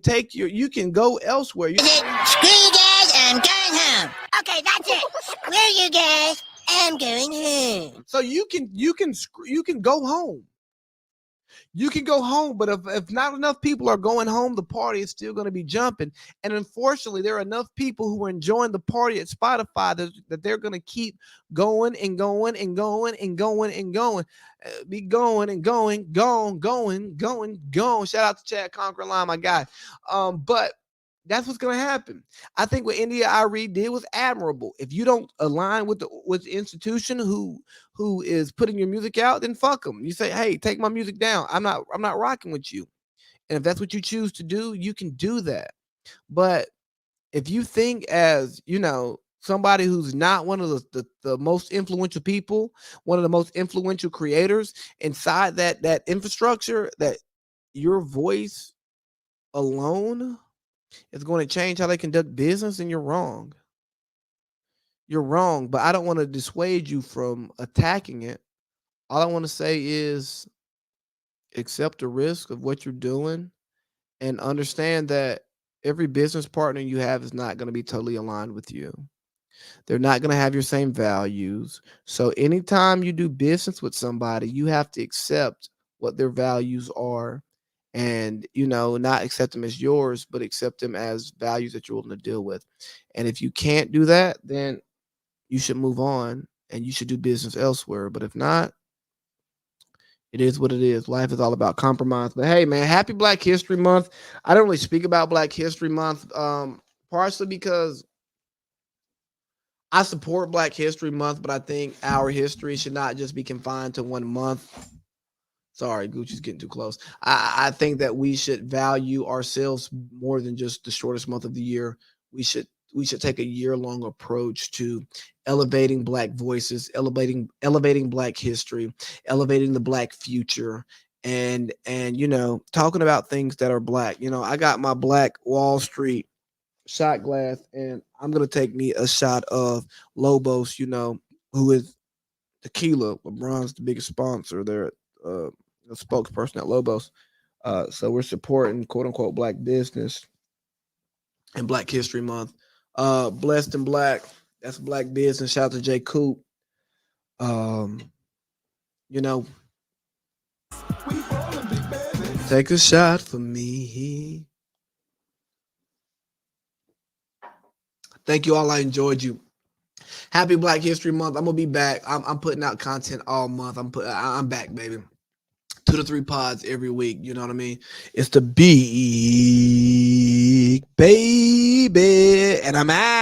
go elsewhere. Screw you guys, I'm going home. Okay, that's it. Screw you guys, I'm going home. So you can go home. You can go home, but if not enough people are going home, the party is still going to be jumping. And unfortunately, there are enough people who are enjoying the party at Spotify that they're going to keep going and going and going and going and going. Be going and going. Shout out to Chad Conquer Line, my guy. But that's what's going to happen. I think what India Ari did was admirable. If you don't align with the institution who is putting your music out, then fuck them. You say, hey, take my music down. I'm not rocking with you. And if that's what you choose to do, you can do that. But if you think as, somebody who's not one of the most influential people, one of the most influential creators inside that infrastructure, that your voice alone is going to change how they conduct business, and you're wrong. You're wrong, but I don't want to dissuade you from attacking it. All I want to say is accept the risk of what you're doing and understand that every business partner you have is not going to be totally aligned with you. They're not going to have your same values. So anytime you do business with somebody, you have to accept what their values are and, not accept them as yours, but accept them as values that you're willing to deal with. And if you can't do that, then you should move on and you should do business elsewhere. But if not, it is what it is. Life is all about compromise. But hey, man, happy Black History Month. I don't really speak about Black History Month, partially because I support Black History Month, but I think our history should not just be confined to 1 month. Sorry, Gucci's getting too close. I think that we should value ourselves more than just the shortest month of the year. We should take a year-long approach to elevating Black voices, elevating Black history, elevating the Black future, and talking about things that are Black. I got my Black Wall Street shot glass, and I'm gonna take me a shot of Lobos, who is tequila. LeBron's the biggest sponsor. They're a spokesperson at Lobos. So we're supporting quote unquote Black business and Black History Month. Blessed and Black, that's Black business. Shout out to Jay Coop. Take a shot for me. Thank you all. I enjoyed you. Happy Black History Month. I'm gonna be back. I'm putting out content all month. I'm back, baby. 2 to 3 pods every week. You know what I mean? It's the big baby, and I'm out.